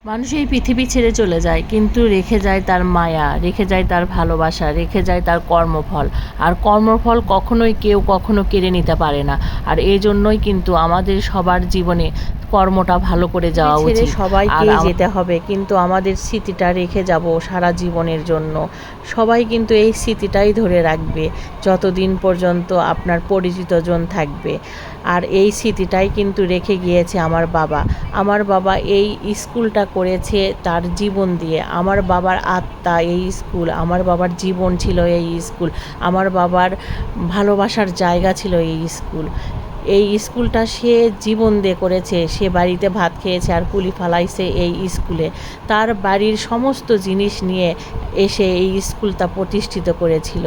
মানুষ এই পৃথিবী ছেড়ে চলে যায়, কিন্তু রেখে যায় তার মায়া, রেখে যায় তার ভালোবাসা, রেখে যায় তার কর্মফল। আর কর্মফল কখনোই কেউ কখনো কেড়ে নিতে পারে না। আর এই জন্যই কিন্তু আমাদের সবার জীবনে কর্মটা ভালো করে যাওয়া ছেড়ে উচিত। আর সবাইকেই যেতে হবে, কিন্তু আমাদের স্মৃতিটা রেখে যাব সারা জীবনের জন্য। সবাই কিন্তু এই স্মৃতিটাই ধরে রাখবে যতদিন পর্যন্ত আপনার পরিচিত জন থাকবে। আর এই স্মৃতিটাই কিন্তু রেখে গিয়েছে আমার বাবা। আমার বাবা এই স্কুলটা করেছে তার জীবন দিয়ে। আমার বাবার আত্মা এই স্কুল, আমার বাবার জীবন ছিল এই স্কুল, আমার বাবার ভালোবাসার জায়গা ছিল এই স্কুল। এই স্কুলটা সে জীবন দিয়ে করেছে। সে বাড়িতে ভাত খেয়েছে আর কুলি ফালাইছে এই স্কুলে। তার বাড়ির সমস্ত জিনিস নিয়ে এসে এই স্কুলটা প্রতিষ্ঠিত করেছিল।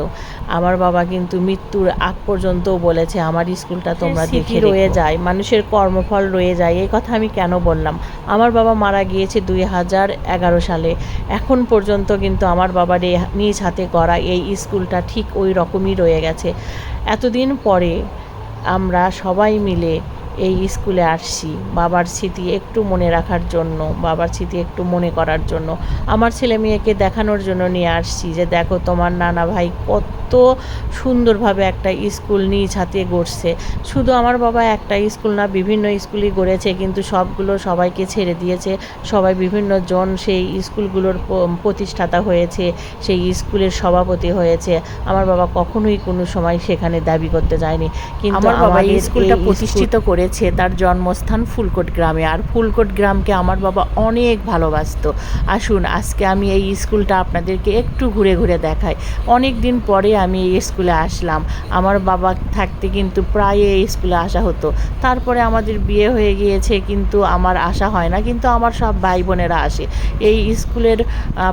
আমার বাবা কিন্তু মৃত্যুর আগ পর্যন্তও বলেছে আমার স্কুলটা তোমরা দেখে রয়ে যায়, মানুষের কর্মফল রয়ে যায়। এই কথা আমি কেন বললাম? আমার বাবা মারা গিয়েছে 2011 সালে। এখন পর্যন্ত কিন্তু আমার বাবার নিজ হাতে গড়া এই স্কুলটা ঠিক ওই রকমই রয়ে গেছে। এতদিন পরে আমরা সবাই মিলে এই স্কুলে আসছি বাবার স্মৃতি একটু মনে রাখার জন্য, বাবার স্মৃতি একটু মনে করার জন্য। আমার ছেলে মেয়েকে দেখানোর জন্য নিয়ে আসছি যে দেখো তোমার নানা ভাই কত সুন্দরভাবে একটা স্কুল নিজ হাতে গড়ছে। শুধু আমার বাবা একটা স্কুল না, বিভিন্ন স্কুলই গড়েছে, কিন্তু সবগুলো সবাইকে ছেড়ে দিয়েছে। সবাই বিভিন্ন জন সেই স্কুলগুলোর প্রতিষ্ঠাতা হয়েছে, সেই স্কুলের সভাপতি হয়েছে। আমার বাবা কখনোই কোনো সময় সেখানে দাবি করতে যায়নি। কিন্তু আমার বাবা এই স্কুলটা প্রতিষ্ঠিত করেছে তার জন্মস্থান ফুলকোট গ্রামে। আর ফুলকোট গ্রামকে আমার বাবা অনেক ভালোবাসতো। আসুন আজকে আমি এই স্কুলটা আপনাদেরকে একটু ঘুরে ঘুরে দেখাই। অনেক দিন পরে আমি এই স্কুলে আসলাম। আমার বাবা থাকতে কিন্তু প্রায় এই স্কুলে আসা হতো। তারপরে আমাদের বিয়ে হয়ে গিয়েছে, কিন্তু আমার আসা হয় না, কিন্তু আমার সব ভাই বোনেরা আসে। এই স্কুলের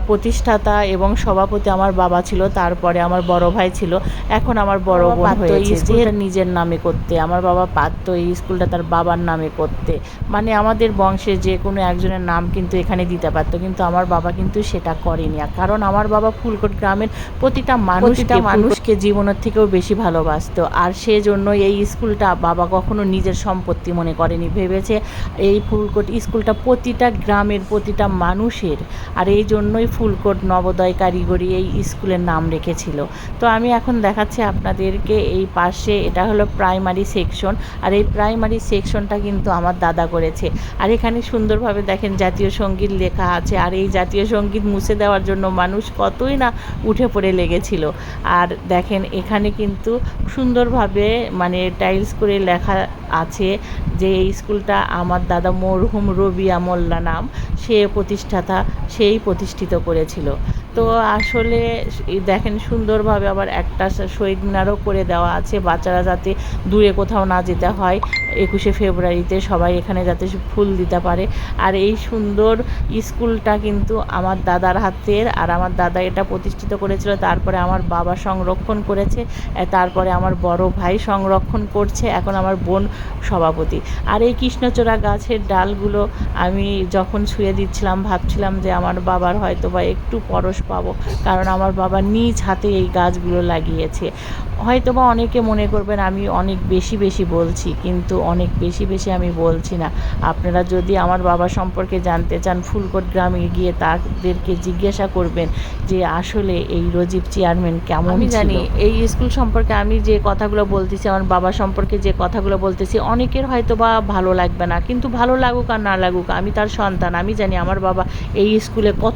প্রতিষ্ঠাতা এবং সভাপতি আমার বাবা ছিল, তারপরে আমার বড় ভাই ছিল, এখন আমার বড় বোন হয়েছে। যেটা নিজের নামে করতে আমার বাবা পারত এই স্কুলটা তার বাবার নামে করতে, মানে আমাদের বংশে যে কোনো একজনের নাম কিন্তু এখানে দিতে পারতো, কিন্তু আমার বাবা কিন্তু সেটা করেনি। কারণ আমার বাবা ফুলকোট গ্রামের প্রতিটা মানুষকে জীবনের থেকেও বেশি ভালোবাসতো। আর সেজন্য এই স্কুলটা বাবা কখনো নিজের সম্পত্তি মনে করেনি, ভেবেছে এই ফুলকোট স্কুলটা প্রতিটা গ্রামের প্রতিটা মানুষের। আর এই জন্যই ফুলকোট নবোদয় কারিগরি এই স্কুলের নাম রেখেছিল। তো আমি এখন দেখাচ্ছি আপনাদেরকে এই পাশে, এটা হলো প্রাইমারি সেকশন। আর এই প্রাইমারি সেকশনটা কিন্তু আমার দাদা করেছে। আর এখানে সুন্দরভাবে দেখেন জাতীয় সঙ্গীত লেখা আছে। আর এই জাতীয় সঙ্গীত মুছে দেওয়ার জন্য মানুষ কতই না উঠে পড়ে লেগেছিল। আর দেখেন এখানে কিন্তু সুন্দরভাবে মানে টাইলস করে লেখা আছে যে এই স্কুলটা আমার দাদা মরহুম রবিয়া মোল্লা নাম, সে প্রতিষ্ঠাতা, সেই প্রতিষ্ঠিত করেছিল। তো আসলে দেখেন সুন্দরভাবে আবার একটা শহীদ মিনারও করে দেওয়া আছে, বাচ্চারা যাতে দূরে কোথাও না যেতে হয়। 21শে ফেব্রুয়ারিতে সবাই এখানে যাতে ফুল দিতে পারে। আর এই সুন্দর স্কুলটা কিন্তু আমার দাদার হাতের। আর আমার দাদা এটা প্রতিষ্ঠিত করেছিল, তারপরে আমার বাবা সংরক্ষণ করেছে, তারপরে আমার বড় ভাই সংরক্ষণ করছে, এখন আমার বোন সভাপতি। আর এই কৃষ্ণচূড়া গাছের ডালগুলো আমি যখন ছুঁয়ে দিচ্ছিলাম ভাবছিলাম যে আমার বাবার হয়তো বা একটু পরশ পাবো, কারণ আমার বাবা নিজ হাতে এই গাছগুলো লাগিয়েছে। হয়তোবা অনেকে মনে করবেন আমি অনেক বেশি বলছি, কিন্তু অনেক বেশি আমি বলছি না। আপনারা যদি আমার বাবা সম্পর্কে জানতে চান, ফুলকোট গ্রামে গিয়ে তাদেরকে জিজ্ঞাসা করবেন যে আসলে এই রজিব চেয়ারম্যান কেমন। আমি জানি এই স্কুল সম্পর্কে আমি যে কথাগুলো বলতেছি, আমার বাবা সম্পর্কে যে কথাগুলো বলতেছি, অনেকের হয়তোবা ভালো লাগবে না, কিন্তু ভালো লাগুক আর না লাগুক, আমি তার সন্তান। আমি জানি আমার বাবা এই স্কুলে কত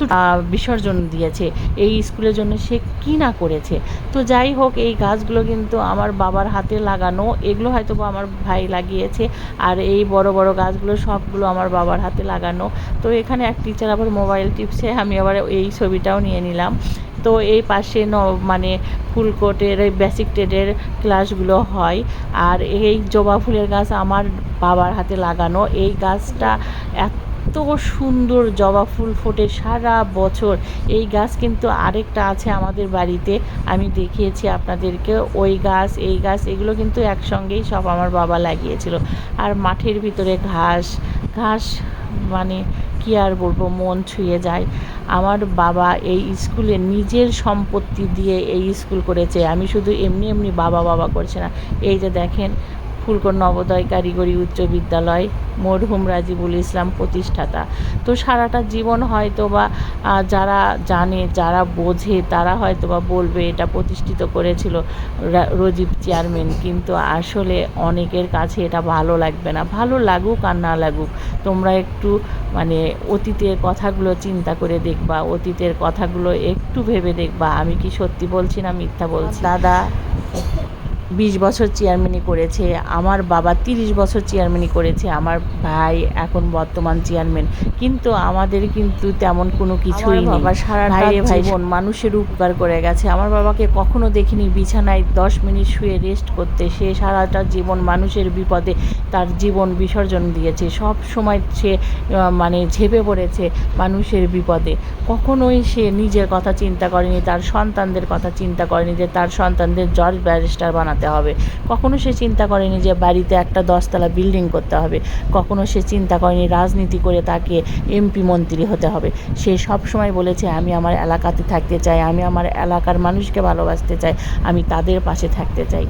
বিসর্জন দিয়েছে, এই স্কুলের জন্য সে কী না করেছে। তো যাই হোক, এই গাছগুলো কিন্তু আমার বাবার হাতে লাগানো, এগুলো হয়তো বা আমার ভাই লাগিয়েছে। আর এই বড় বড় গাছগুলো সবগুলো আমার বাবার হাতে লাগানো। তো এখানে এক টিচার আবার মোবাইল টিপছে, আমি আবার এই ছবিটাও নিয়ে নিলাম। তো এই পাশে মানে ফুলকোটের এই বেসিক ট্রেডের ক্লাসগুলো হয়। আর এই জবা ফুলের গাছ আমার বাবার হাতে লাগানো। এই গাছটা এত সুন্দর জবা ফুল ফোটে সারা বছর। এই গাছ কিন্তু আরেকটা আছে আমাদের বাড়িতে, আমি দেখিয়েছি আপনাদেরকে। ওই গাছ, এই গাছ, এগুলো কিন্তু একসঙ্গেই সব আমার বাবা লাগিয়েছিল। আর মাঠের ভিতরে ঘাস ঘাস, মানে কী আর বলবো, মন ছুঁয়ে যায়। আমার বাবা এই স্কুলে নিজের সম্পত্তি দিয়ে এই স্কুল করেছে। আমি শুধু এমনি বাবা করছে না। এই যে দেখেন ফুলকর নবোদয় কারিগরি উচ্চ বিদ্যালয়, মরহুম রাজিবুল ইসলাম প্রতিষ্ঠাতা। তো সারাটা জীবন হয়তো বা যারা জানে, যারা বোঝে, তারা হয়তো বা বলবে এটা প্রতিষ্ঠিত করেছিল রজিব চেয়ারম্যান, কিন্তু আসলে অনেকের কাছে এটা ভালো লাগবে না। ভালো লাগুক আর না লাগুক, তোমরা একটু মানে অতীতের কথাগুলো চিন্তা করে দেখবা, অতীতের কথাগুলো একটু ভেবে দেখবা আমি কি সত্যি বলছি না মিথ্যা বলছি। দাদা 20 বছর চেয়ারম্যানই করেছে, আমার বাবা 30 বছর চেয়ারম্যানই করেছে, আমার ভাই এখন বর্তমান চেয়ারম্যান, কিন্তু আমাদের কিন্তু তেমন কোনো কিছুই নেই। বাবা সারাটা জীবন মানুষের উপকার করে গেছে। আমার বাবাকে কখনো দেখিনি বিছানায় 10 মিনিট শুয়ে রেস্ট করতে। সে সারাটা জীবন মানুষের বিপদে তার জীবন বিসর্জন দিয়েছে। সব সময় সে মানে ঝেঁপে পড়েছে মানুষের বিপদে। কখনোই সে নিজের কথা চিন্তা করেনি, তার সন্তানদের কথা চিন্তা করেনি যে তার সন্তানদের জজ ব্যারিস্টার বানাতে হবে। কখনো সে চিন্তা করেনি যে বাড়িতে একটা 10 তলা বিল্ডিং করতে হবে। কখনো সে চিন্তা করেনি রাজনীতি করে তাকে এমপি মন্ত্রী হতে হবে। সে সব সময় বলেছে আমি আমার এলাকাতে থাকতে চাই, আমি আমার এলাকার মানুষকে ভালোবাসতে চাই, আমি তাদের পাশে থাকতে চাই।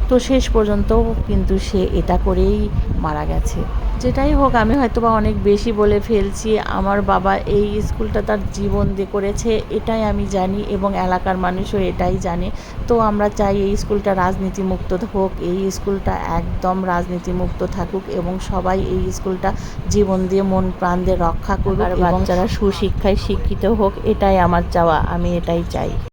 তো শেষ পর্যন্ত কিন্তু সে এটা করেই মারা গেছে। যেটাই হোক, আমি হয়তো বা অনেক বেশি বলে ফেলছি। আমার বাবা এই স্কুলটা তার জীবন দিয়ে করেছে, এটাই আমি জানি এবং এলাকার মানুষও এটাই জানে। তো আমরা চাই এই স্কুলটা রাজনীতিমুক্ত হোক, এই স্কুলটা একদম রাজনীতিমুক্ত থাকুক এবং সবাই এই স্কুলটা জীবন দিয়ে মন প্রাণ দিয়ে রক্ষা করুক এবং বাচ্চারা সুশিক্ষায় শিক্ষিত হোক। এটাই আমার চাওয়া, আমি এটাই চাই।